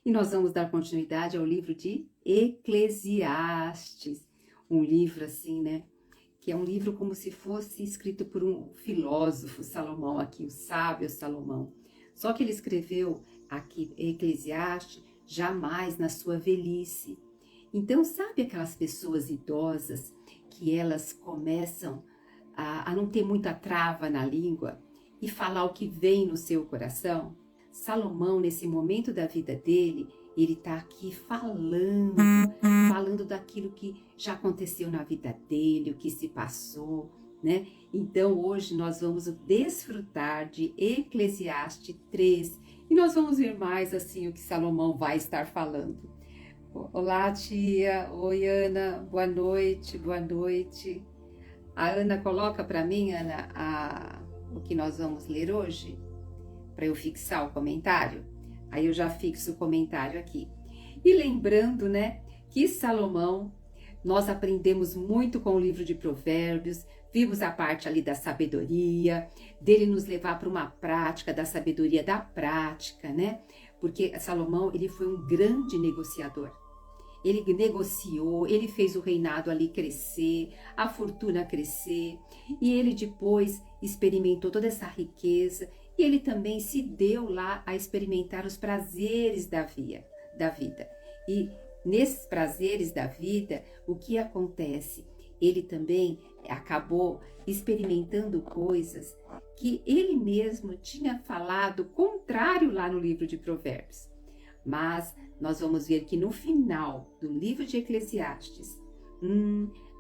E nós vamos dar continuidade ao livro de Eclesiastes, um livro assim, né, que é um livro como se fosse escrito por um filósofo, Salomão aqui, o sábio Salomão. Só que ele escreveu aqui Eclesiastes jamais na sua velhice. Então, sabe aquelas pessoas idosas que elas começam a não ter muita trava na língua e falar o que vem no seu coração? Salomão, nesse momento da vida dele, ele está aqui falando daquilo que já aconteceu na vida dele, o que se passou, né? Então, hoje nós vamos desfrutar de Eclesiastes 3 e nós vamos ver mais assim o que Salomão vai estar falando. Olá, tia. Oi, Ana. Boa noite, boa noite. A Ana coloca para mim, Ana, o que nós vamos ler hoje, para eu fixar o comentário. Aí eu já fixo o comentário aqui. E lembrando, né, que Salomão, nós aprendemos muito com o livro de Provérbios, vimos a parte ali da sabedoria, dele nos levar para uma prática, da sabedoria da prática, né? Porque Salomão, ele foi um grande negociador. Ele negociou, ele fez o reinado ali crescer, a fortuna crescer, e ele depois experimentou toda essa riqueza, e ele também se deu lá a experimentar os prazeres da vida. E nesses prazeres da vida, o que acontece? Ele também acabou experimentando coisas que ele mesmo tinha falado contrário lá no livro de Provérbios. Mas nós vamos ver que no final do livro de Eclesiastes,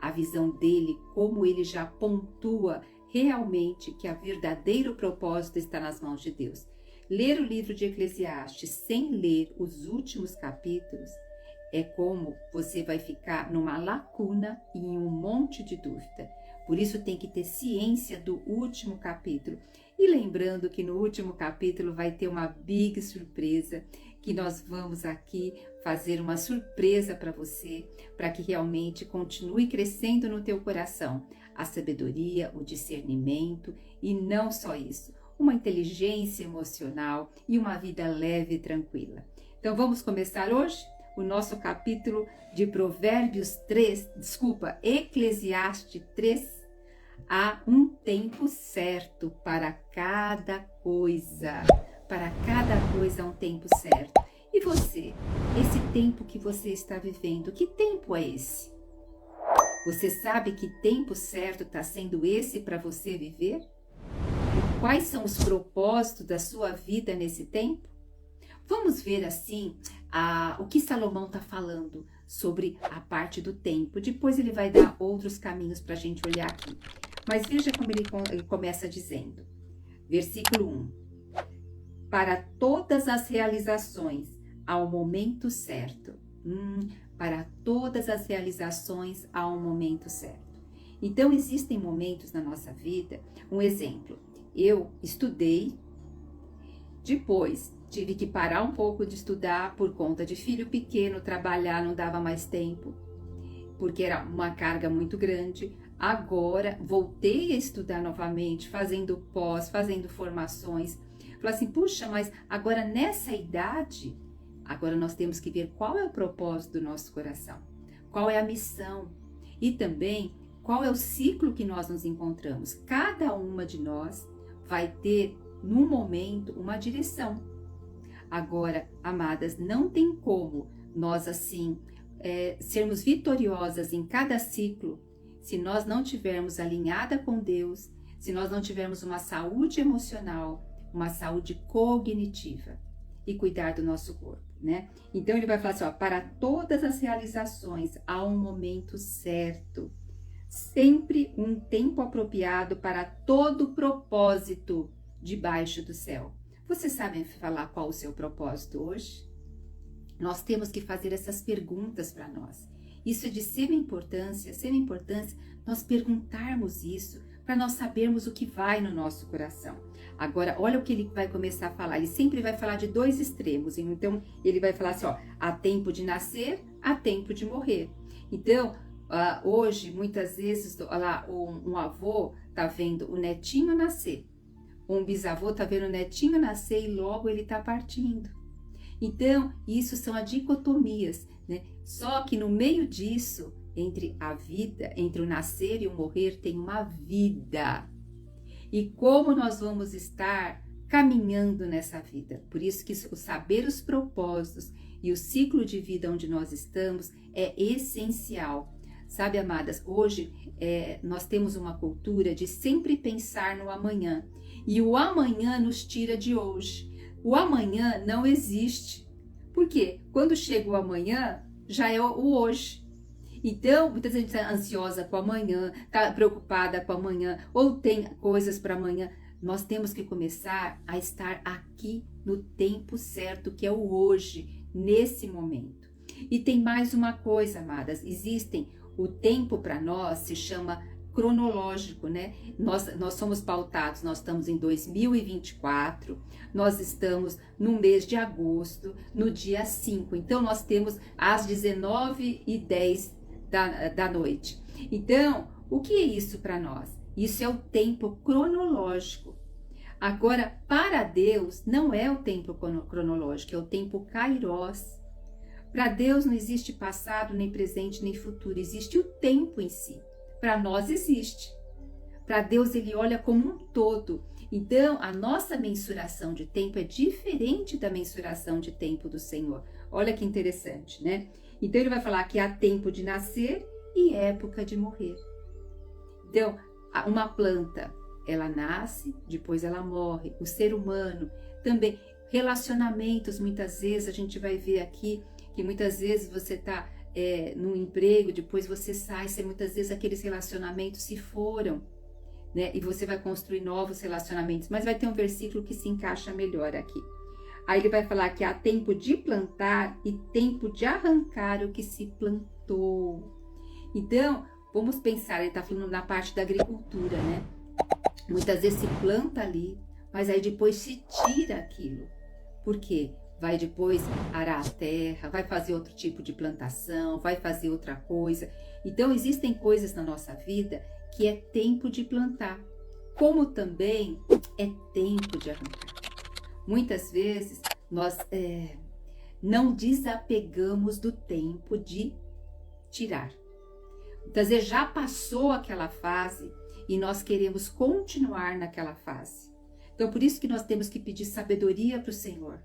a visão dele, como ele já pontua realmente que o verdadeiro propósito está nas mãos de Deus. Ler o livro de Eclesiastes sem ler os últimos capítulos é como você vai ficar numa lacuna e em um monte de dúvida. Por isso tem que ter ciência do último capítulo. E lembrando que no último capítulo vai ter uma big surpresa, que nós vamos aqui fazer uma surpresa para você, para que realmente continue crescendo no teu coração a sabedoria, o discernimento e não só isso, uma inteligência emocional e uma vida leve e tranquila. Então vamos começar hoje o nosso capítulo de Eclesiastes 3. Há um tempo certo para cada coisa. Para cada coisa há um tempo certo. E você, esse tempo que você está vivendo, que tempo é esse? Você sabe que tempo certo está sendo esse para você viver? Quais são os propósitos da sua vida nesse tempo? Vamos ver assim o que Salomão está falando sobre a parte do tempo. Depois ele vai dar outros caminhos para a gente olhar aqui. Mas veja como ele começa dizendo, versículo 1. Para todas as realizações há um momento certo. Para todas as realizações há um momento certo. Então existem momentos na nossa vida, um exemplo, eu estudei, depois tive que parar um pouco de estudar por conta de filho pequeno, trabalhar não dava mais tempo, porque era uma carga muito grande. Agora voltei a estudar novamente, fazendo pós, fazendo formações. Falei assim, puxa, mas agora nessa idade, agora nós temos que ver qual é o propósito do nosso coração, qual é a missão e também qual é o ciclo que nós nos encontramos. Cada uma de nós vai ter, no momento, uma direção. Agora, amadas, não tem como nós assim sermos vitoriosas em cada ciclo se nós não tivermos alinhada com Deus, se nós não tivermos uma saúde emocional, uma saúde cognitiva e cuidar do nosso corpo, né? Então ele vai falar assim, para todas as realizações há um momento certo, sempre um tempo apropriado para todo propósito debaixo do céu. Vocês sabem falar qual o seu propósito hoje? Nós temos que fazer essas perguntas para nós. Isso é de extrema importância nós perguntarmos isso para nós sabermos o que vai no nosso coração. Agora, olha o que ele vai começar a falar. Ele sempre vai falar de dois extremos. Então, ele vai falar assim, há tempo de nascer, há tempo de morrer. Então, hoje, muitas vezes, um avô está vendo o netinho nascer. Um bisavô está vendo o netinho nascer e logo ele está partindo. Então, isso são as dicotomias, né? Só que no meio disso, entre a vida, entre o nascer e o morrer, tem uma vida. E como nós vamos estar caminhando nessa vida? Por isso que o saber os propósitos e o ciclo de vida onde nós estamos é essencial. Sabe, amadas, hoje nós temos uma cultura de sempre pensar no amanhã. E o amanhã nos tira de hoje. O amanhã não existe. Por quê? Quando chega o amanhã, já é o hoje. Então, muita gente está ansiosa com o amanhã, está preocupada com o amanhã, ou tem coisas para amanhã. Nós temos que começar a estar aqui no tempo certo, que é o hoje, nesse momento. E tem mais uma coisa, amadas, o tempo para nós se chama cronológico, né? Nós somos pautados, nós estamos em 2024, nós estamos no mês de agosto, no dia 5. Então, nós temos às 19h10 da noite. Então, o que é isso para nós? Isso é o tempo cronológico. Agora, para Deus, não é o tempo cronológico, é o tempo kairos. Para Deus não existe passado, nem presente, nem futuro, existe o tempo em si. Para nós existe. Para Deus ele olha como um todo. Então, a nossa mensuração de tempo é diferente da mensuração de tempo do Senhor. Olha que interessante, né? Então, ele vai falar que há tempo de nascer e época de morrer. Então, uma planta, ela nasce, depois ela morre. O ser humano também. Relacionamentos, muitas vezes, a gente vai ver aqui que muitas vezes você está num emprego, depois você sai, muitas vezes aqueles relacionamentos se foram, né? E você vai construir novos relacionamentos, mas vai ter um versículo que se encaixa melhor aqui. Aí ele vai falar que há tempo de plantar e tempo de arrancar o que se plantou. Então, vamos pensar, ele está falando na parte da agricultura, né? Muitas vezes se planta ali, mas aí depois se tira aquilo. Por quê? Vai depois arar a terra, vai fazer outro tipo de plantação, vai fazer outra coisa. Então, existem coisas na nossa vida que é tempo de plantar, como também é tempo de arrancar. Muitas vezes, nós não desapegamos do tempo de tirar. Muitas vezes já passou aquela fase e nós queremos continuar naquela fase. Então, por isso que nós temos que pedir sabedoria para o Senhor.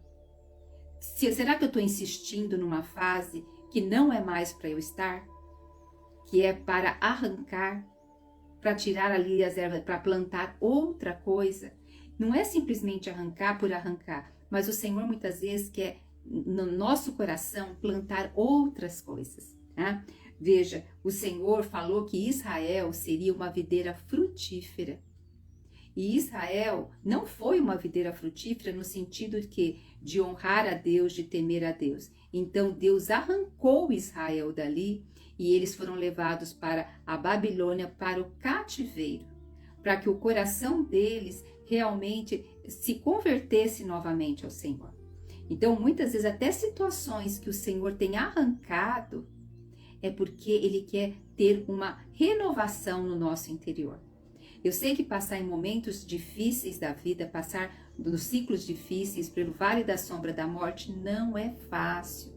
Será que eu estou insistindo numa fase que não é mais para eu estar? Que é para arrancar, para tirar ali as ervas, para plantar outra coisa? Não é simplesmente arrancar por arrancar, mas o Senhor muitas vezes quer, no nosso coração, plantar outras coisas. Tá? Veja, o Senhor falou que Israel seria uma videira frutífera. E Israel não foi uma videira frutífera no sentido de honrar a Deus, de temer a Deus. Então Deus arrancou Israel dali e eles foram levados para a Babilônia, para o cativeiro, para que o coração deles realmente se convertesse novamente ao Senhor. Então, muitas vezes, até situações que o Senhor tem arrancado, é porque Ele quer ter uma renovação no nosso interior. Eu sei que passar em momentos difíceis da vida, passar nos ciclos difíceis, pelo vale da sombra da morte, não é fácil.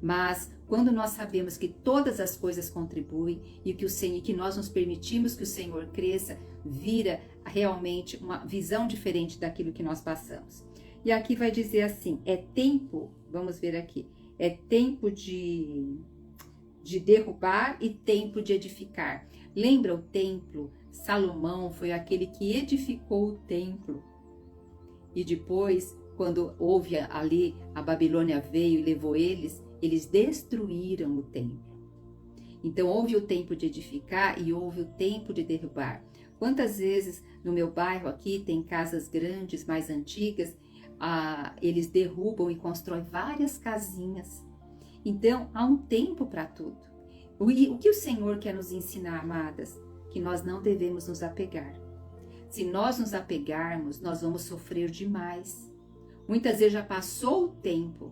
Mas quando nós sabemos que todas as coisas contribuem e que nós nos permitimos que o Senhor cresça, vira realmente uma visão diferente daquilo que nós passamos. E aqui vai dizer assim, é tempo, vamos ver aqui, é tempo de derrubar e tempo de edificar. Lembra o templo? Salomão foi aquele que edificou o templo. E depois, quando houve ali, a Babilônia veio e levou eles destruíram o templo. Então, houve o tempo de edificar e houve o tempo de derrubar. Quantas vezes no meu bairro aqui tem casas grandes, mais antigas, eles derrubam e constroem várias casinhas. Então, há um tempo para tudo. O que o Senhor quer nos ensinar, amadas? Que nós não devemos nos apegar. Se nós nos apegarmos, nós vamos sofrer demais. Muitas vezes já passou o tempo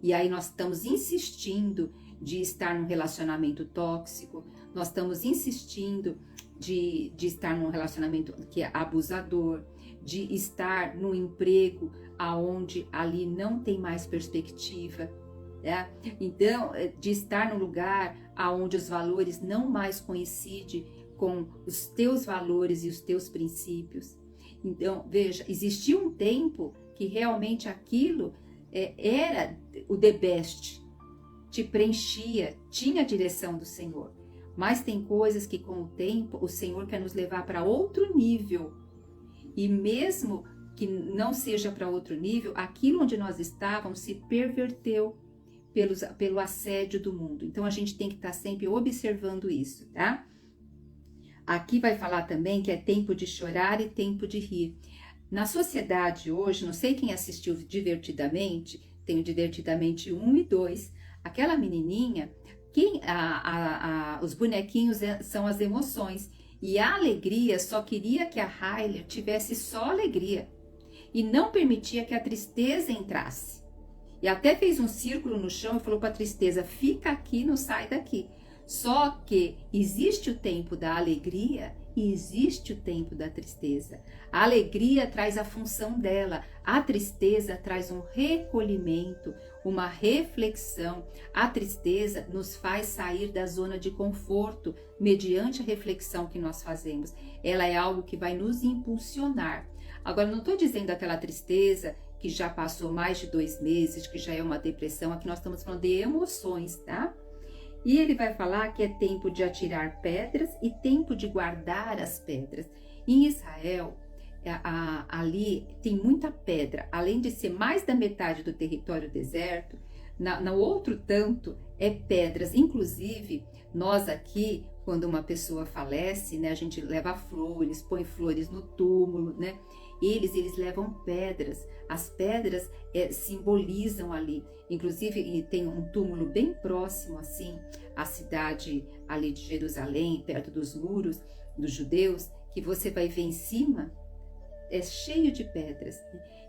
e aí nós estamos insistindo de estar num relacionamento tóxico, nós estamos insistindo de estar num relacionamento que é abusador, de estar no emprego aonde ali não tem mais perspectiva, né? Então, de estar no lugar aonde os valores não mais coincidem com os teus valores e os teus princípios. Então, veja, existia um tempo que realmente aquilo era o the best, te preenchia, tinha a direção do Senhor. Mas tem coisas que com o tempo o Senhor quer nos levar para outro nível. E mesmo que não seja para outro nível, aquilo onde nós estávamos se perverteu pelo assédio do mundo. Então a gente tem que estar sempre observando isso, tá? Aqui vai falar também que é tempo de chorar e tempo de rir. Na sociedade hoje, não sei quem assistiu Divertidamente, tem o Divertidamente 1 e 2, aquela menininha, os bonequinhos são as emoções, e a alegria só queria que a Riley tivesse só alegria, e não permitia que a tristeza entrasse. E até fez um círculo no chão e falou para a tristeza, fica aqui, não sai daqui. Só que existe o tempo da alegria e existe o tempo da tristeza. A alegria traz a função dela, a tristeza traz um recolhimento, uma reflexão. A tristeza nos faz sair da zona de conforto mediante a reflexão que nós fazemos. Ela é algo que vai nos impulsionar. Agora, não estou dizendo aquela tristeza que já passou mais de 2 meses, que já é uma depressão. Aqui nós estamos falando de emoções, tá? E ele vai falar que é tempo de atirar pedras e tempo de guardar as pedras. Em Israel, ali tem muita pedra. Além de ser mais da metade do território deserto, no outro tanto é pedras. Inclusive, nós aqui, quando uma pessoa falece, né, a gente leva flores, põe flores no túmulo, né? Eles levam pedras. As pedras simbolizam ali. Inclusive, tem um túmulo bem próximo, assim, à cidade ali de Jerusalém, perto dos muros dos judeus, que você vai ver em cima, é cheio de pedras.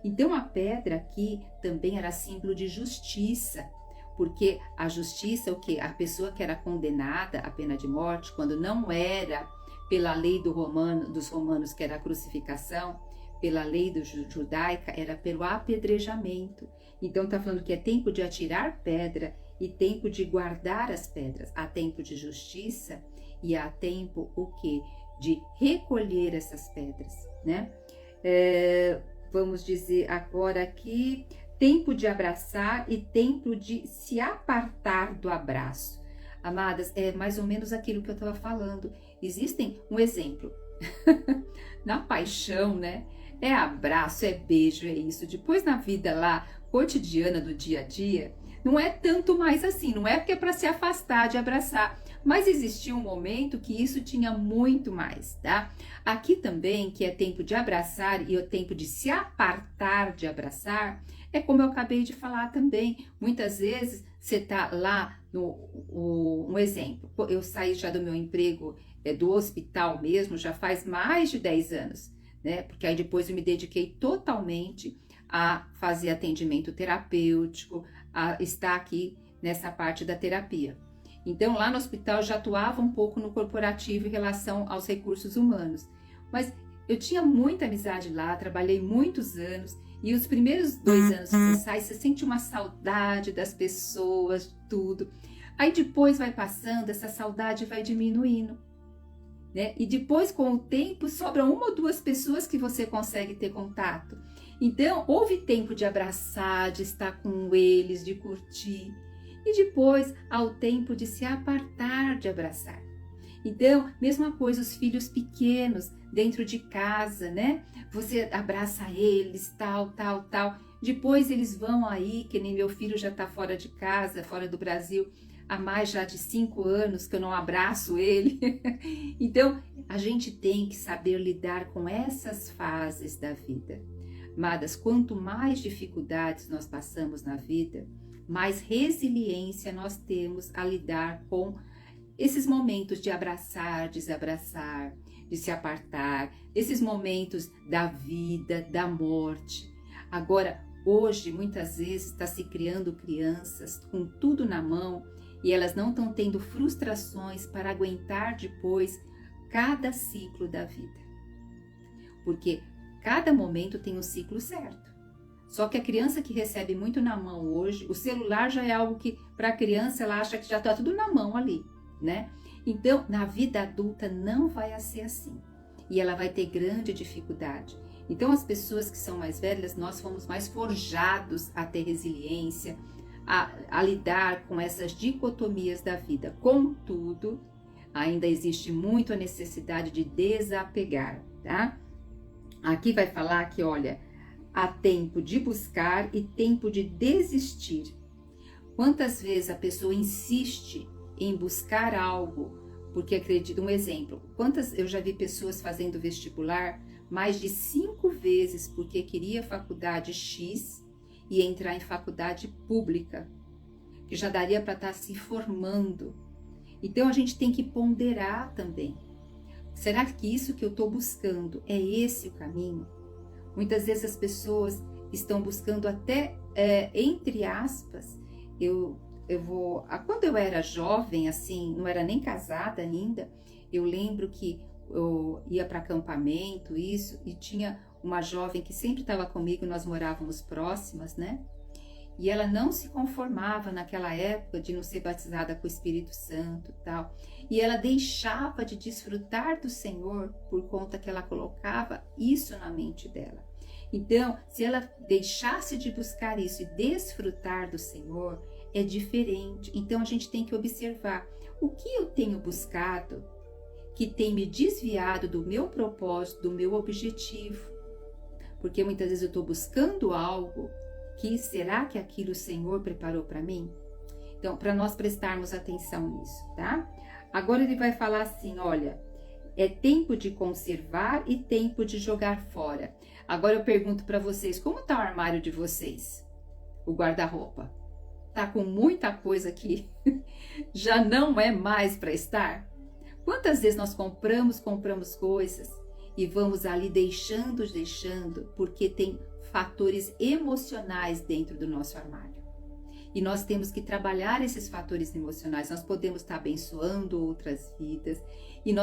Então, a pedra aqui também era símbolo de justiça, porque a justiça, o que? A pessoa que era condenada à pena de morte, quando não era pela lei dos romanos, que era a crucificação, pela lei judaica, era pelo apedrejamento. Então está falando que é tempo de atirar pedra e tempo de guardar as pedras. Há tempo de justiça e há tempo o quê? De recolher essas pedras, né? Vamos dizer agora aqui, tempo de abraçar e tempo de se apartar do abraço. Amadas, é mais ou menos aquilo que eu estava falando. Existem um exemplo. Na paixão, né? É abraço, é beijo, é isso. Depois na vida lá, cotidiana do dia a dia, não é tanto mais assim. Não é porque é para se afastar de abraçar. Mas existia um momento que isso tinha muito mais, tá? Aqui também, que é tempo de abraçar e o tempo de se apartar de abraçar, é como eu acabei de falar também. Muitas vezes você tá lá um exemplo. Eu saí já do meu emprego, do hospital mesmo, já faz mais de 10 anos. Né? Porque aí depois eu me dediquei totalmente a fazer atendimento terapêutico, a estar aqui nessa parte da terapia. Então lá no hospital eu já atuava um pouco no corporativo em relação aos recursos humanos, mas eu tinha muita amizade lá, trabalhei muitos anos e os primeiros 2 anos que você sai, você sente uma saudade das pessoas, tudo. Aí depois vai passando, essa saudade vai diminuindo. Né? E depois, com o tempo, sobram 1 ou 2 pessoas que você consegue ter contato. Então, houve tempo de abraçar, de estar com eles, de curtir. E depois, há o tempo de se apartar de abraçar. Então, mesma coisa, os filhos pequenos dentro de casa, né? Você abraça eles, tal. Depois eles vão aí, que nem meu filho já está fora de casa, fora do Brasil, há mais já de 5 anos que eu não abraço ele. Então, a gente tem que saber lidar com essas fases da vida. Amadas, quanto mais dificuldades nós passamos na vida, mais resiliência nós temos a lidar com esses momentos de abraçar, desabraçar, de se apartar, esses momentos da vida, da morte. Agora, hoje, muitas vezes, está se criando crianças com tudo na mão, e elas não estão tendo frustrações para aguentar depois cada ciclo da vida. Porque cada momento tem um ciclo certo. Só que a criança que recebe muito na mão hoje, o celular já é algo que para a criança ela acha que já está tudo na mão ali, né? Então, na vida adulta não vai ser assim. E ela vai ter grande dificuldade. Então, as pessoas que são mais velhas, nós fomos mais forjados a ter resiliência, a lidar com essas dicotomias da vida. Contudo, ainda existe muito a necessidade de desapegar, tá? Aqui vai falar que, olha, há tempo de buscar e tempo de desistir. Quantas vezes a pessoa insiste em buscar algo, porque acredita, um exemplo, eu já vi pessoas fazendo vestibular mais de 5 vezes porque queria faculdade X e entrar em faculdade pública, que já daria para estar se formando. Então a gente tem que ponderar também. Será que isso que eu estou buscando é esse o caminho? Muitas vezes as pessoas estão buscando até, entre aspas, quando eu era jovem, assim, não era nem casada ainda, eu lembro que eu ia para acampamento, isso, e tinha uma jovem que sempre estava comigo, nós morávamos próximas, né? E ela não se conformava naquela época de não ser batizada com o Espírito Santo e tal. E ela deixava de desfrutar do Senhor por conta que ela colocava isso na mente dela. Então, se ela deixasse de buscar isso e desfrutar do Senhor, é diferente. Então, a gente tem que observar o que eu tenho buscado que tem me desviado do meu propósito, do meu objetivo. Porque muitas vezes eu estou buscando algo que será que aquilo o Senhor preparou para mim? Então, para nós prestarmos atenção nisso, tá? Agora ele vai falar assim, olha, é tempo de conservar e tempo de jogar fora. Agora eu pergunto para vocês, como está o armário de vocês? O guarda-roupa? Tá com muita coisa que já não é mais para estar? Quantas vezes nós compramos coisas e vamos ali deixando, porque tem fatores emocionais dentro do nosso armário. E nós temos que trabalhar esses fatores emocionais. Nós podemos estar abençoando outras vidas. E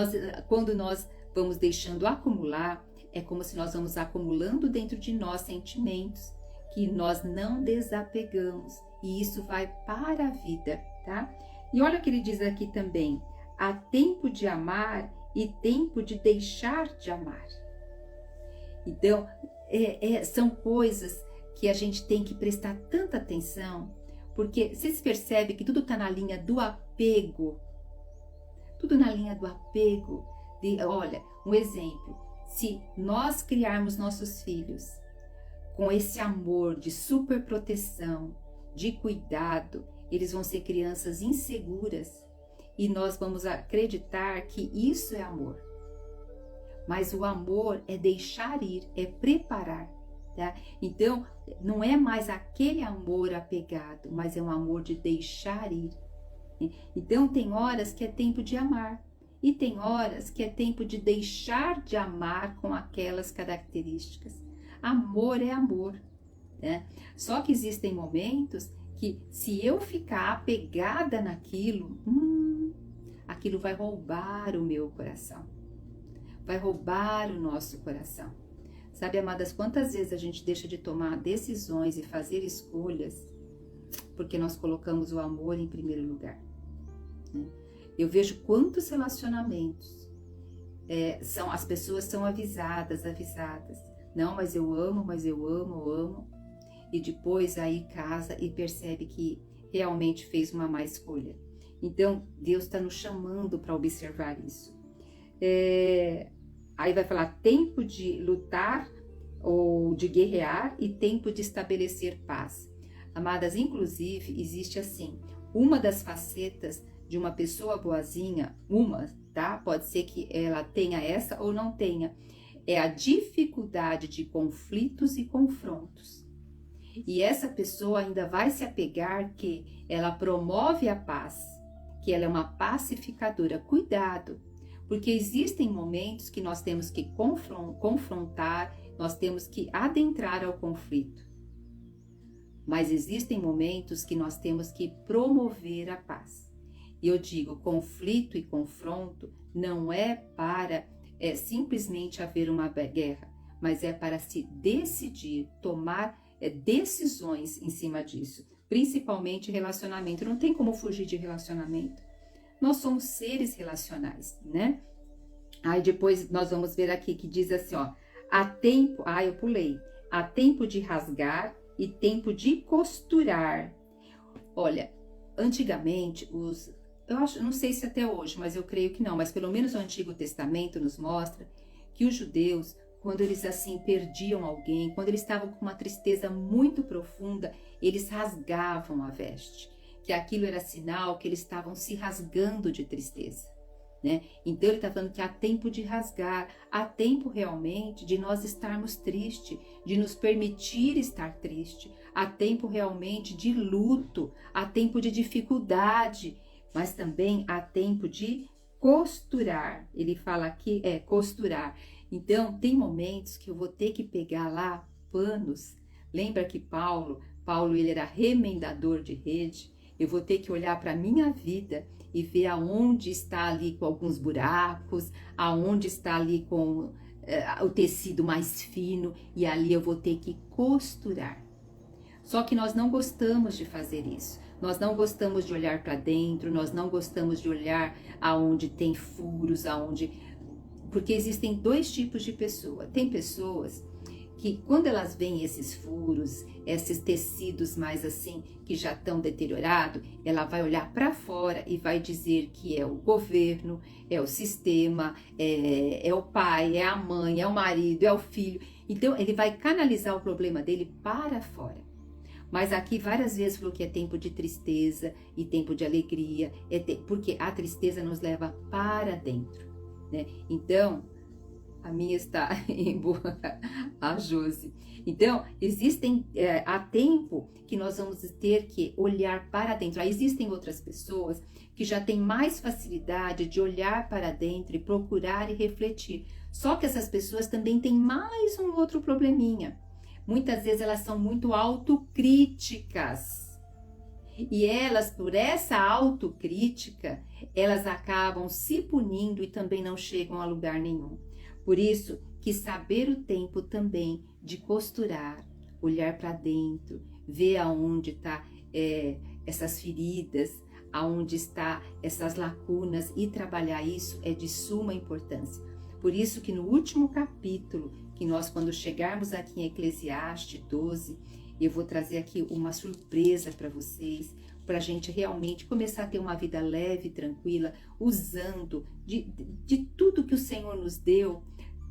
quando nós vamos deixando acumular, é como se nós vamos acumulando dentro de nós sentimentos que nós não desapegamos. E isso vai para a vida, tá? E olha o que ele diz aqui também. Há tempo de amar e tempo de deixar de amar. Então, são coisas que a gente tem que prestar tanta atenção, porque vocês percebem que tudo está na linha do apego. Tudo na linha do apego. Olha, um exemplo. Se nós criarmos nossos filhos com esse amor de superproteção, de cuidado, eles vão ser crianças inseguras e nós vamos acreditar que isso é amor. Mas o amor é deixar ir, é preparar, tá? Então, não é mais aquele amor apegado, mas é um amor de deixar ir. Então, tem horas que é tempo de amar e tem horas que é tempo de deixar de amar com aquelas características. Amor é amor, né? Só que existem momentos que, se eu ficar apegada naquilo, aquilo vai roubar o meu coração. Vai roubar o nosso coração. Sabe, amadas, quantas vezes a gente deixa de tomar decisões e fazer escolhas porque nós colocamos o amor em primeiro lugar, né? Eu vejo quantos relacionamentos as pessoas são avisadas. Não, mas eu amo, e depois aí casa e percebe que realmente fez uma má escolha. Então, Deus está nos chamando para observar isso. Aí vai falar tempo de lutar ou de guerrear e tempo de estabelecer paz. Amadas, inclusive, existe assim, uma das facetas de uma pessoa boazinha, tá? Pode ser que ela tenha essa ou não tenha, é a dificuldade de conflitos e confrontos. E essa pessoa ainda vai se apegar que ela promove a paz, que ela é uma pacificadora. Cuidado! Porque existem momentos que nós temos que confrontar, nós temos que adentrar ao conflito. Mas existem momentos que nós temos que promover a paz. E eu digo, conflito e confronto não é para simplesmente haver uma guerra, mas é para se decidir, tomar decisões em cima disso, principalmente relacionamento. Não tem como fugir de relacionamento. Nós somos seres relacionais, né? Aí depois nós vamos ver aqui que diz assim, ó, há tempo, eu pulei, há tempo de rasgar e tempo de costurar. Olha, antigamente eu acho, não sei se até hoje, mas eu creio que não, mas pelo menos o Antigo Testamento nos mostra que os judeus, quando eles assim perdiam alguém, quando eles estavam com uma tristeza muito profunda, eles rasgavam a veste, que aquilo era sinal que eles estavam se rasgando de tristeza, né? Então ele está falando que há tempo de rasgar, há tempo realmente de nós estarmos tristes, de nos permitir estar triste, há tempo realmente de luto, há tempo de dificuldade, mas também há tempo de costurar. Ele fala aqui, costurar. Então, tem momentos que eu vou ter que pegar lá panos. Lembra que Paulo ele era remendador de rede. Eu vou ter que olhar para a minha vida e ver aonde está ali com alguns buracos, aonde está ali com o tecido mais fino, e ali eu vou ter que costurar. Só que nós não gostamos de fazer isso. Nós não gostamos de olhar para dentro, nós não gostamos de olhar aonde tem furos, porque existem dois tipos de pessoa. Tem pessoas que quando elas veem esses furos, esses tecidos mais assim, que já estão deteriorados, ela vai olhar para fora e vai dizer que é o governo, é o sistema, é o pai, é a mãe, é o marido, é o filho. Então ele vai canalizar o problema dele para fora. Mas aqui várias vezes falou que é tempo de tristeza e tempo de alegria, porque a tristeza nos leva para dentro, né? Então, a minha está em boa, a Josi. Então, há tempo que nós vamos ter que olhar para dentro. Aí existem outras pessoas que já têm mais facilidade de olhar para dentro e procurar e refletir. Só que essas pessoas também têm mais um outro probleminha. Muitas vezes elas são muito autocríticas. E elas, por essa autocrítica, elas acabam se punindo e também não chegam a lugar nenhum. Por isso que saber o tempo também de costurar, olhar para dentro, ver aonde está essas feridas, aonde está essas lacunas e trabalhar isso é de suma importância. Por isso que no último capítulo, que nós quando chegarmos aqui em Eclesiastes 12, eu vou trazer aqui uma surpresa para vocês, para a gente realmente começar a ter uma vida leve e tranquila, usando de tudo que o Senhor nos deu,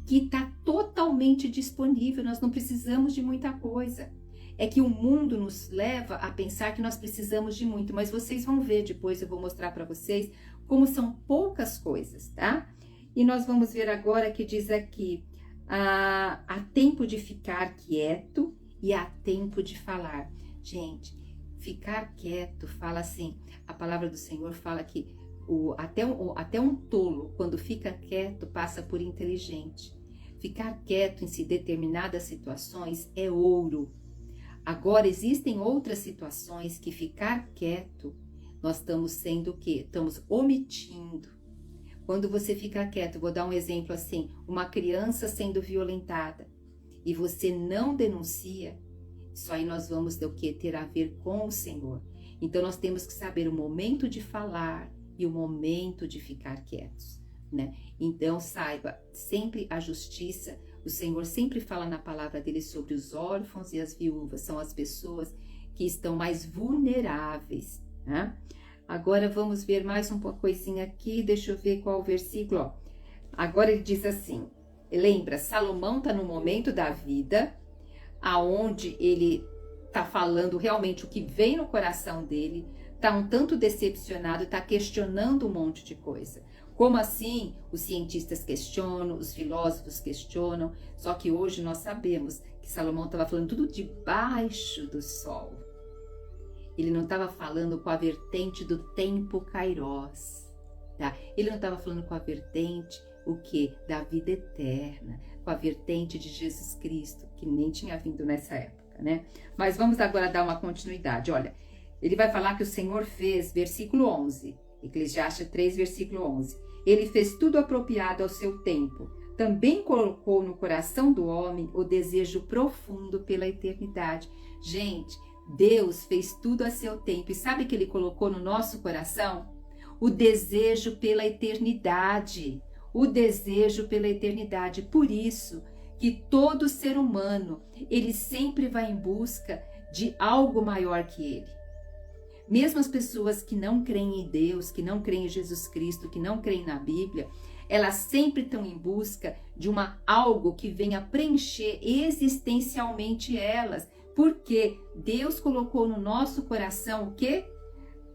que está totalmente disponível, nós não precisamos de muita coisa. É que o mundo nos leva a pensar que nós precisamos de muito, mas vocês vão ver depois, eu vou mostrar para vocês como são poucas coisas, tá? E nós vamos ver agora que diz aqui, há tempo de ficar quieto e há tempo de falar. Gente, ficar quieto, fala assim, a palavra do Senhor fala que até um tolo, quando fica quieto, passa por inteligente. Ficar quieto em determinadas situações é ouro. Agora, existem outras situações que ficar quieto, nós estamos sendo o quê? Estamos omitindo. Quando você fica quieto, vou dar um exemplo assim, uma criança sendo violentada e você não denuncia, isso aí nós vamos ter o quê? Ter a ver com o Senhor. Então nós temos que saber o momento de falar e o momento de ficar quietos, né? Então saiba, sempre a justiça, o Senhor sempre fala na palavra dele sobre os órfãos e as viúvas, são as pessoas que estão mais vulneráveis, né? Agora vamos ver mais uma coisinha aqui, deixa eu ver qual o versículo, ó. Agora ele diz assim, lembra, Salomão está no momento da vida, aonde ele está falando realmente o que vem no coração dele, está um tanto decepcionado, está questionando um monte de coisa. Como assim? Os cientistas questionam, os filósofos questionam, só que hoje nós sabemos que Salomão estava falando tudo debaixo do sol. Ele não estava falando com a vertente do tempo Kairos, tá? Ele não estava falando com a vertente, o quê? Da vida eterna, com a vertente de Jesus Cristo, que nem tinha vindo nessa época, né? Mas vamos agora dar uma continuidade. Olha, ele vai falar que o Senhor fez, versículo 11, Eclesiastes 3, versículo 11. Ele fez tudo apropriado ao seu tempo, também colocou no coração do homem o desejo profundo pela eternidade. Gente, Deus fez tudo a seu tempo. E sabe o que ele colocou no nosso coração? O desejo pela eternidade. O desejo pela eternidade. Por isso que todo ser humano, ele sempre vai em busca de algo maior que ele. Mesmo as pessoas que não creem em Deus, que não creem em Jesus Cristo, que não creem na Bíblia, elas sempre estão em busca de algo que venha preencher existencialmente elas. Porque Deus colocou no nosso coração o quê?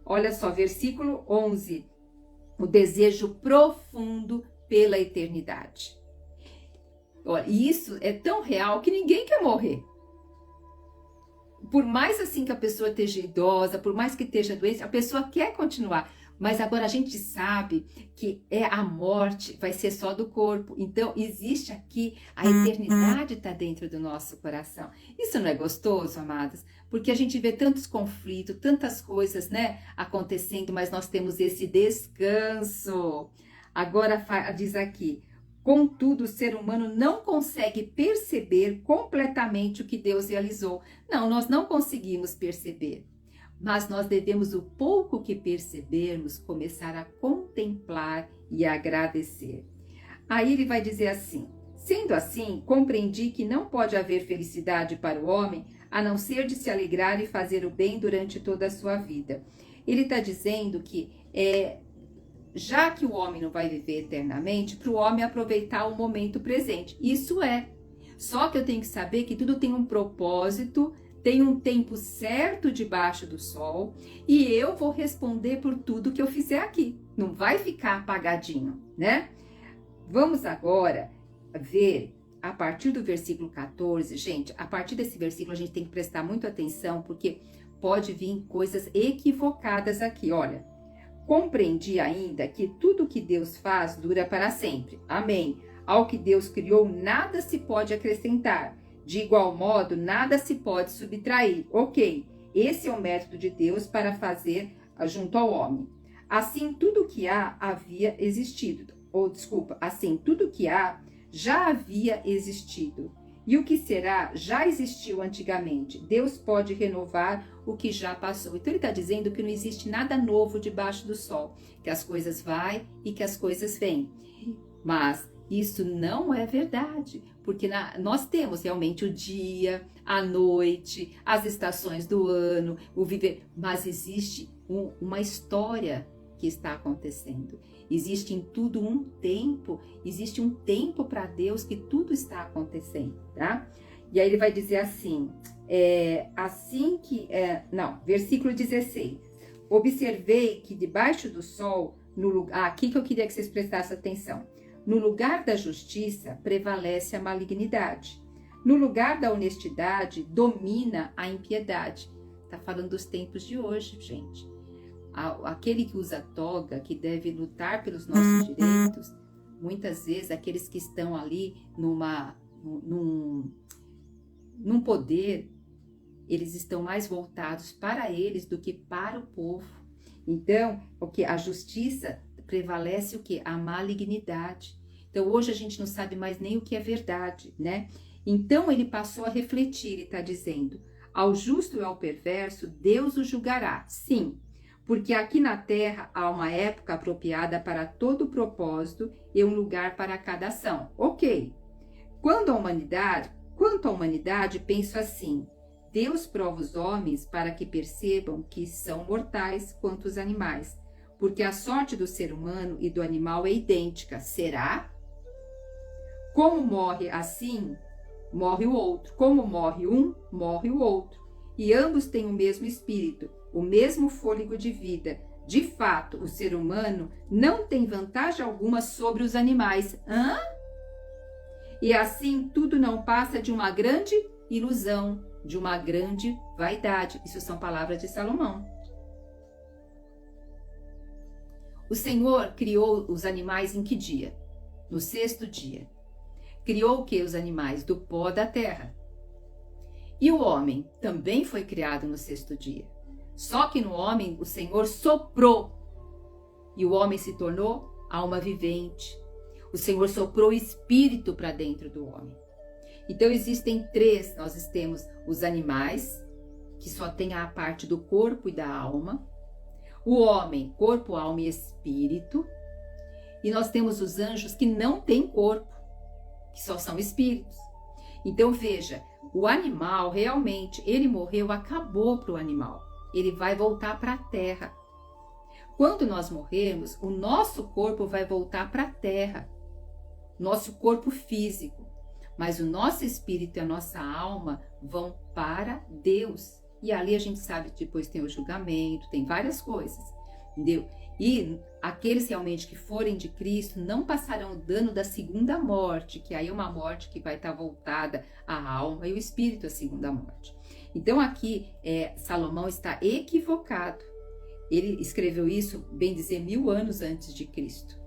Olha só, versículo 11. O desejo profundo pela eternidade. Olha, isso é tão real que ninguém quer morrer. Por mais assim que a pessoa esteja idosa, por mais que esteja doente, a pessoa quer continuar. Mas agora a gente sabe que a morte vai ser só do corpo. Então existe aqui, a eternidade está dentro do nosso coração. Isso não é gostoso, amadas? Porque a gente vê tantos conflitos, tantas coisas, né, acontecendo, mas nós temos esse descanso. Agora diz aqui: contudo, o ser humano não consegue perceber completamente o que Deus realizou. Não, nós não conseguimos perceber. Mas nós devemos, o pouco que percebermos, começar a contemplar e agradecer. Aí ele vai dizer assim: sendo assim, compreendi que não pode haver felicidade para o homem a não ser de se alegrar e fazer o bem durante toda a sua vida. Ele está dizendo que já que o homem não vai viver eternamente, para o homem aproveitar o momento presente. Isso é. Só que eu tenho que saber que tudo tem um propósito, tem um tempo certo debaixo do sol, e eu vou responder por tudo que eu fizer aqui. Não vai ficar apagadinho, né? Vamos agora ver a partir do versículo 14. Gente, a partir desse versículo a gente tem que prestar muita atenção, porque pode vir coisas equivocadas aqui. Olha: compreendi ainda que tudo que Deus faz dura para sempre. Amém. Ao que Deus criou, nada se pode acrescentar. De igual modo, nada se pode subtrair. Ok, esse é o método de Deus para fazer junto ao homem. Assim, tudo que há havia existido. Assim, tudo que há já havia existido. E o que será já existiu antigamente. Deus pode renovar o que já passou. Então ele está dizendo que não existe nada novo debaixo do sol, que as coisas vão e que as coisas vêm. Mas isso não é verdade, porque nós temos realmente o dia, a noite, as estações do ano, o viver, mas existe uma história que está acontecendo. Existe em tudo um tempo, existe um tempo para Deus que tudo está acontecendo, tá? E aí ele vai dizer assim, versículo 16. Observei que debaixo do sol, aqui que eu queria que vocês prestassem atenção, no lugar da justiça prevalece a malignidade. No lugar da honestidade domina a impiedade. Está falando dos tempos de hoje, gente. Aquele que usa toga, que deve lutar pelos nossos direitos, muitas vezes aqueles que estão ali num poder, eles estão mais voltados para eles do que para o povo. Então, a justiça prevalece o quê? A malignidade. Então, hoje a gente não sabe mais nem o que é verdade, né? Então, ele passou a refletir, ele está dizendo: ao justo e ao perverso, Deus o julgará. Sim, porque aqui na terra há uma época apropriada para todo propósito e um lugar para cada ação. Ok. Quanto à humanidade, penso assim: Deus prova os homens para que percebam que são mortais quanto os animais, porque a sorte do ser humano e do animal é idêntica. Será? Como morre assim, morre o outro. Como morre um, morre o outro. E ambos têm o mesmo espírito, o mesmo fôlego de vida. De fato, o ser humano não tem vantagem alguma sobre os animais. Hã? E assim, tudo não passa de uma grande ilusão, de uma grande vaidade. Isso são palavras de Salomão. O Senhor criou os animais em que dia? No sexto dia. Criou o que os animais? Do pó da terra. E o homem também foi criado no sexto dia. Só que no homem o Senhor soprou. E o homem se tornou alma vivente. O Senhor soprou o espírito para dentro do homem. Então existem três, nós temos os animais, que só tem a parte do corpo e da alma. O homem, corpo, alma e espírito. E nós temos os anjos que não têm corpo, que só são espíritos. Então veja, o animal realmente, ele morreu, acabou para o animal. Ele vai voltar para a terra. Quando nós morrermos, o nosso corpo vai voltar para a terra. Nosso corpo físico. Mas o nosso espírito e a nossa alma vão para Deus. E ali a gente sabe que depois tem o julgamento, tem várias coisas. Entendeu? E aqueles realmente que forem de Cristo não passarão o dano da segunda morte, que aí é uma morte que vai estar voltada à alma e o espírito à segunda morte. Então aqui Salomão está equivocado. Ele escreveu isso, bem dizer, 1000 anos antes de Cristo.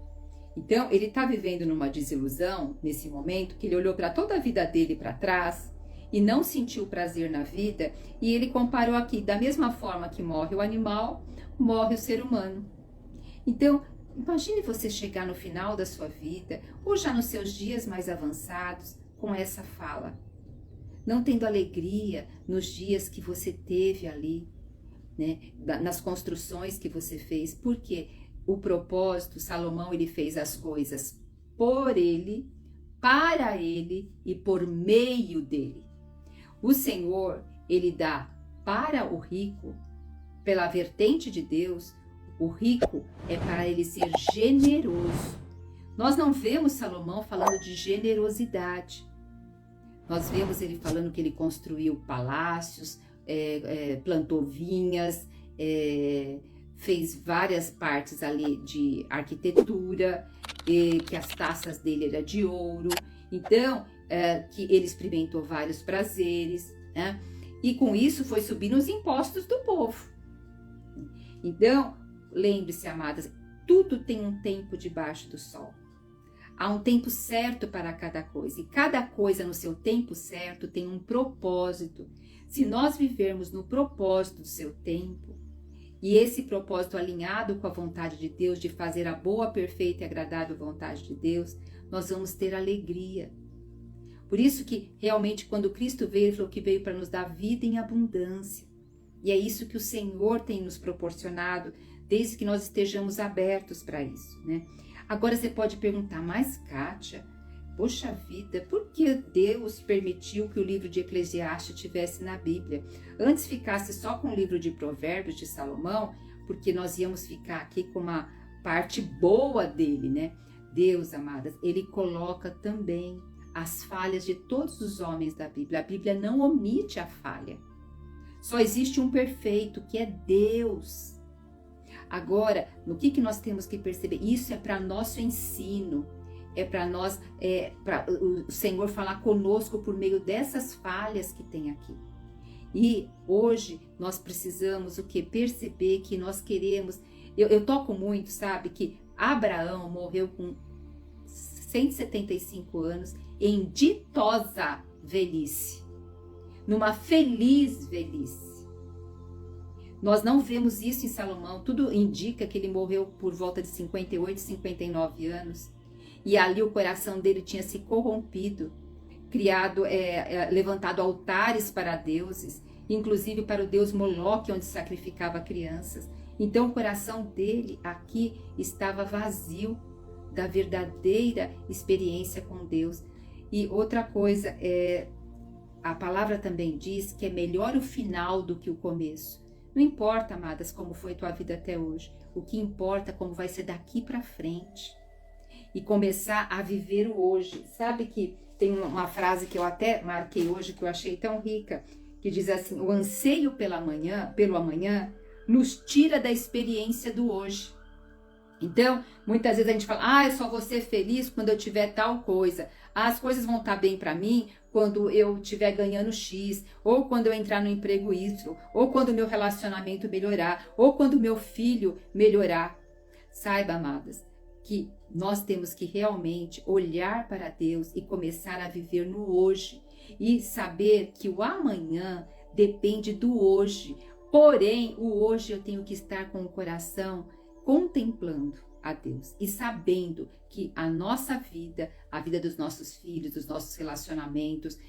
Então ele está vivendo numa desilusão nesse momento, que ele olhou para toda a vida dele para trás e não sentiu prazer na vida, e ele comparou aqui, da mesma forma que morre o animal, morre o ser humano. Então, imagine você chegar no final da sua vida, ou já nos seus dias mais avançados, com essa fala. Não tendo alegria nos dias que você teve ali, né, nas construções que você fez. Porque o propósito, Salomão, ele fez as coisas por ele, para ele e por meio dele. O Senhor, ele dá para o rico, pela vertente de Deus. O rico é para ele ser generoso. Nós não vemos Salomão falando de generosidade. Nós vemos ele falando que ele construiu palácios, plantou vinhas, fez várias partes ali de arquitetura, que as taças dele eram de ouro. Então, que ele experimentou vários prazeres, né? E com isso foi subindo os impostos do povo. Então, lembre-se, amadas, tudo tem um tempo debaixo do sol. Há um tempo certo para cada coisa, e cada coisa no seu tempo certo tem um propósito. Se nós vivermos no propósito do seu tempo, e esse propósito alinhado com a vontade de Deus, de fazer a boa, perfeita e agradável vontade de Deus, nós vamos ter alegria. Por isso que realmente quando Cristo veio, ele falou que veio para nos dar vida em abundância. E é isso que o Senhor tem nos proporcionado, desde que nós estejamos abertos para isso, né? Agora você pode perguntar, mas Kátia, poxa vida, por que Deus permitiu que o livro de Eclesiastes estivesse na Bíblia? Antes ficasse só com o livro de Provérbios de Salomão, porque nós íamos ficar aqui com uma parte boa dele, né? Deus, amadas, ele coloca também as falhas de todos os homens da Bíblia. A Bíblia não omite a falha. Só existe um perfeito, que é Deus. Agora, no que nós temos que perceber? Isso é para nosso ensino. É para nós, para o Senhor falar conosco por meio dessas falhas que tem aqui. E hoje nós precisamos o que? Perceber que nós queremos. Eu toco muito, sabe, que Abraão morreu com 175 anos em ditosa velhice, numa feliz velhice. Nós não vemos isso em Salomão. Tudo indica que ele morreu por volta de 58, 59 anos. E ali o coração dele tinha se corrompido, levantado altares para deuses, inclusive para o deus Moloque, onde sacrificava crianças. Então o coração dele aqui estava vazio da verdadeira experiência com Deus. E outra coisa, a palavra também diz que é melhor o final do que o começo. Não importa, amadas, como foi tua vida até hoje. O que importa é como vai ser daqui para frente. E começar a viver o hoje. Sabe que tem uma frase que eu até marquei hoje, que eu achei tão rica, que diz assim: o anseio pelo amanhã nos tira da experiência do hoje. Então, muitas vezes a gente fala, eu só vou ser feliz quando eu tiver tal coisa. As coisas vão estar bem para mim quando eu estiver ganhando X, ou quando eu entrar no emprego Y, ou quando o meu relacionamento melhorar, ou quando o meu filho melhorar. Saiba, amadas, que nós temos que realmente olhar para Deus e começar a viver no hoje. E saber que o amanhã depende do hoje. Porém, o hoje eu tenho que estar com o coração contemplando a Deus e sabendo que a nossa vida, a vida dos nossos filhos, dos nossos relacionamentos,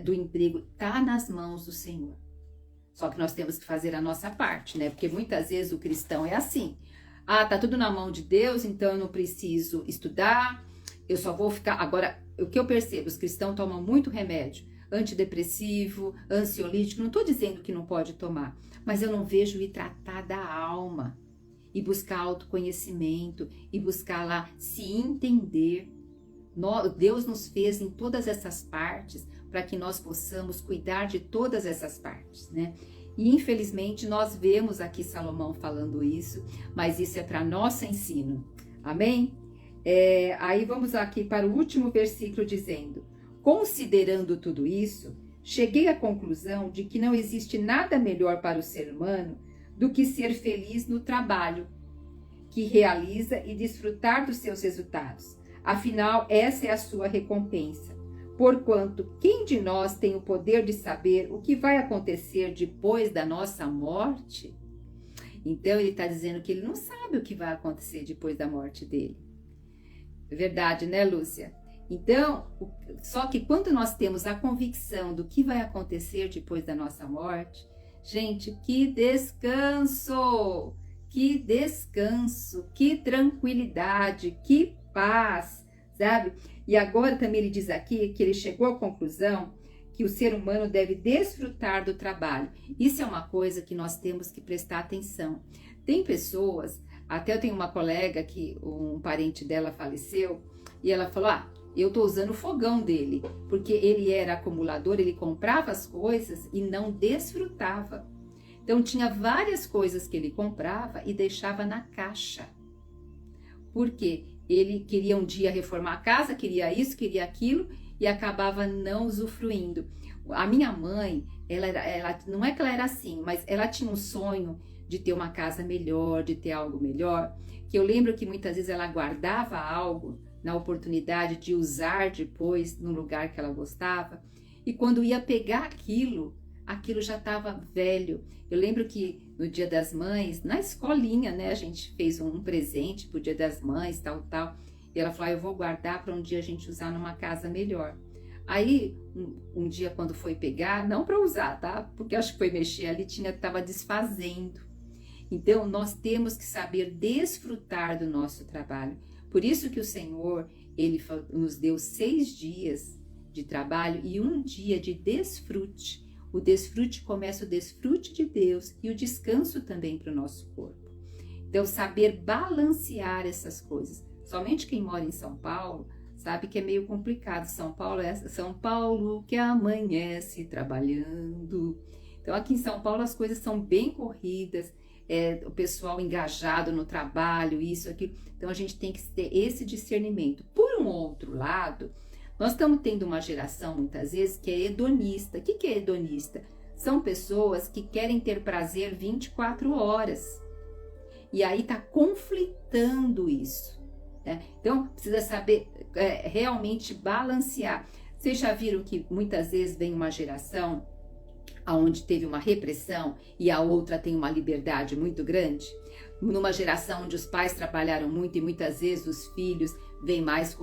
do emprego, está nas mãos do Senhor. Só que nós temos que fazer a nossa parte, né? Porque muitas vezes o cristão é assim. Tá tudo na mão de Deus, então eu não preciso estudar, eu só vou ficar... Agora, o que eu percebo, os cristãos tomam muito remédio, antidepressivo, ansiolítico, não estou dizendo que não pode tomar, mas eu não vejo ir tratar da alma, e buscar autoconhecimento, e buscar lá se entender. Deus nos fez em todas essas partes para que nós possamos cuidar de todas essas partes, né? E infelizmente nós vemos aqui Salomão falando isso, mas isso é para nosso ensino, amém? Aí vamos aqui para o último versículo dizendo: considerando tudo isso, cheguei à conclusão de que não existe nada melhor para o ser humano do que ser feliz no trabalho que realiza e desfrutar dos seus resultados. Afinal, essa é a sua recompensa. Porquanto, quem de nós tem o poder de saber o que vai acontecer depois da nossa morte? Então, ele está dizendo que ele não sabe o que vai acontecer depois da morte dele. É verdade, né, Lúcia? Então, só que quando nós temos a convicção do que vai acontecer depois da nossa morte, gente, que descanso! Que descanso, que tranquilidade, que paz, sabe? E agora também ele diz aqui que ele chegou à conclusão que o ser humano deve desfrutar do trabalho. Isso é uma coisa que nós temos que prestar atenção. Tem pessoas, até eu tenho uma colega que um parente dela faleceu e ela falou: eu tô usando o fogão dele, porque ele era acumulador, ele comprava as coisas e não desfrutava. Então, tinha várias coisas que ele comprava e deixava na caixa. Por quê? Ele queria um dia reformar a casa, queria isso, queria aquilo e acabava não usufruindo. A minha mãe, ela não é que ela era assim, mas ela tinha um sonho de ter uma casa melhor, de ter algo melhor, que eu lembro que muitas vezes ela guardava algo na oportunidade de usar depois no lugar que ela gostava, e quando ia pegar aquilo já estava velho. Eu lembro que no Dia das Mães, na escolinha, né, a gente fez um presente pro Dia das Mães, tal. E ela falou: eu vou guardar para um dia a gente usar numa casa melhor. Aí, um dia quando foi pegar, não para usar, tá? Porque acho que foi mexer ali, estava desfazendo. Então, nós temos que saber desfrutar do nosso trabalho. Por isso que o Senhor, ele nos deu 6 dias de trabalho e um dia de desfrute. O desfrute começa o desfrute de Deus e o descanso também para o nosso corpo. Então, saber balancear essas coisas. Somente quem mora em São Paulo sabe que é meio complicado. São Paulo que amanhece trabalhando. Então, aqui em São Paulo as coisas são bem corridas, o pessoal engajado no trabalho, isso, aquilo. Então, a gente tem que ter esse discernimento. Por um outro lado, nós estamos tendo uma geração, muitas vezes, que é hedonista. O que é hedonista? São pessoas que querem ter prazer 24 horas. E aí está conflitando isso, né? Então, precisa saber realmente balancear. Vocês já viram que muitas vezes vem uma geração onde teve uma repressão e a outra tem uma liberdade muito grande? Numa geração onde os pais trabalharam muito e muitas vezes os filhos vêm mais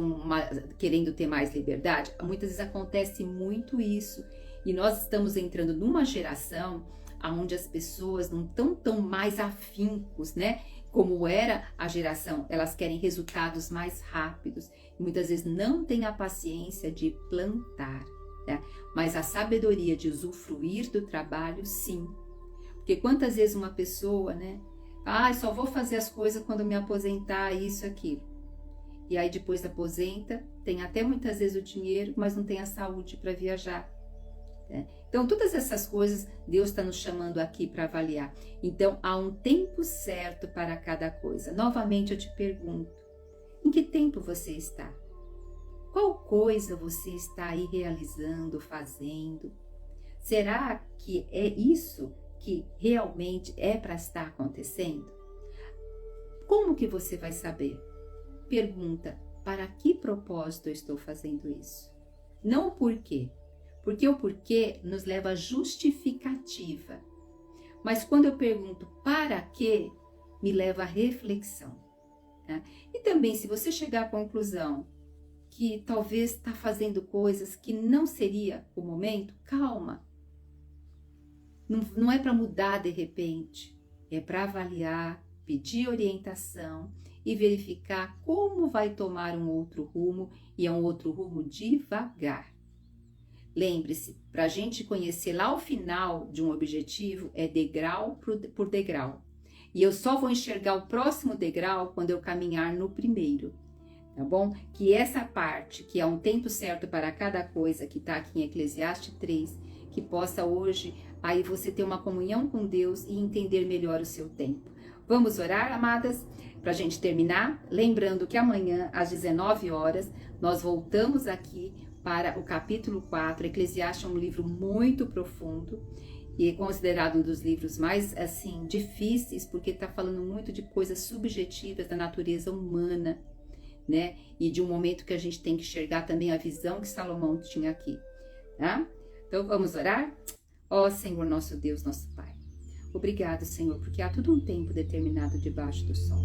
querendo ter mais liberdade, muitas vezes acontece muito isso. E nós estamos entrando numa geração onde as pessoas não estão tão mais afincos, né? Como era a geração, elas querem resultados mais rápidos. E muitas vezes não têm a paciência de plantar, né? Mas a sabedoria de usufruir do trabalho, sim. Porque quantas vezes uma pessoa, né? Só vou fazer as coisas quando me aposentar, isso, aquilo. E aí depois aposenta, tem até muitas vezes o dinheiro, mas não tem a saúde para viajar, né? Então todas essas coisas Deus está nos chamando aqui para avaliar. Então há um tempo certo para cada coisa. Novamente eu te pergunto, em que tempo você está? Qual coisa você está aí realizando, fazendo? Será que é isso que realmente é para estar acontecendo? Como que você vai saber? Pergunta: para que propósito eu estou fazendo isso? Não o porquê, porque o porquê nos leva a justificativa. Mas quando eu pergunto para quê, me leva à reflexão. Tá? E também, se você chegar à conclusão que talvez está fazendo coisas que não seria o momento, calma. Não é para mudar de repente, é para avaliar, pedir orientação e verificar como vai tomar um outro rumo, e é um outro rumo devagar. Lembre-se, para a gente conhecer lá o final de um objetivo, é degrau por degrau. E eu só vou enxergar o próximo degrau quando eu caminhar no primeiro, tá bom? Que essa parte, que é um tempo certo para cada coisa, que está aqui em Eclesiastes 3, que possa hoje aí você ter uma comunhão com Deus e entender melhor o seu tempo. Vamos orar, amadas? Para a gente terminar, lembrando que amanhã, às 19 horas, nós voltamos aqui para o capítulo 4. Eclesiastes é um livro muito profundo e é considerado um dos livros mais, assim, difíceis, porque está falando muito de coisas subjetivas da natureza humana, né? E de um momento que a gente tem que enxergar também a visão que Salomão tinha aqui, tá? Então, vamos orar? Ó Senhor, nosso Deus, nosso Pai. Obrigado, Senhor, porque há todo um tempo determinado debaixo do sol.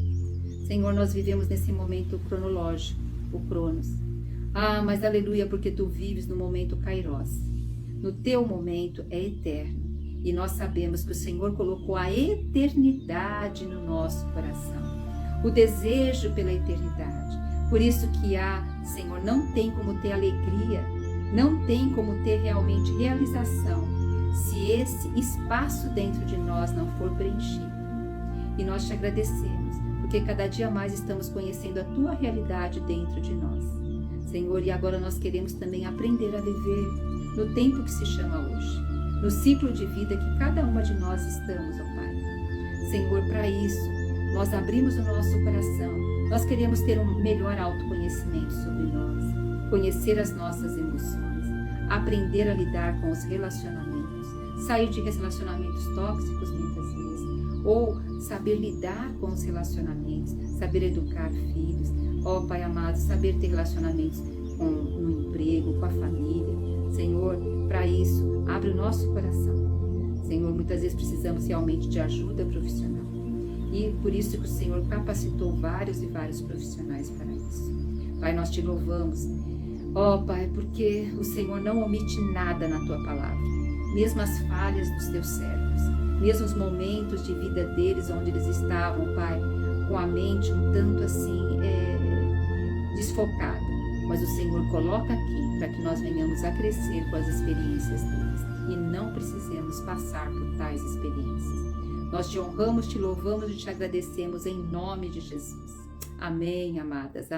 Senhor, nós vivemos nesse momento cronológico, o Cronos. Ah, mas aleluia, porque Tu vives no momento Kairos. No Teu momento é eterno. E nós sabemos que o Senhor colocou a eternidade no nosso coração. O desejo pela eternidade. Por isso que Senhor, não tem como ter alegria, não tem como ter realmente realização, se esse espaço dentro de nós não for preenchido. E nós te agradecemos, porque cada dia mais estamos conhecendo a Tua realidade dentro de nós. Senhor, e agora nós queremos também aprender a viver no tempo que se chama hoje, no ciclo de vida que cada uma de nós estamos, ó Pai. Senhor, para isso, nós abrimos o nosso coração, nós queremos ter um melhor autoconhecimento sobre nós, conhecer as nossas emoções, aprender a lidar com os relacionamentos, sair de relacionamentos tóxicos muitas vezes, ou saber lidar com os relacionamentos, saber educar filhos, ó Pai amado, saber ter relacionamentos no emprego, com a família. Senhor, para isso, abre o nosso coração. Senhor, muitas vezes precisamos realmente de ajuda profissional. E por isso que o Senhor capacitou vários e vários profissionais para isso. Pai, nós te louvamos. Ó Pai, porque o Senhor não omite nada na Tua palavra. Mesmo as falhas dos Teus servos, mesmo os momentos de vida deles onde eles estavam, Pai, com a mente um tanto assim desfocada. Mas o Senhor coloca aqui para que nós venhamos a crescer com as experiências deles e não precisemos passar por tais experiências. Nós te honramos, te louvamos e te agradecemos em nome de Jesus. Amém, amadas. Amém.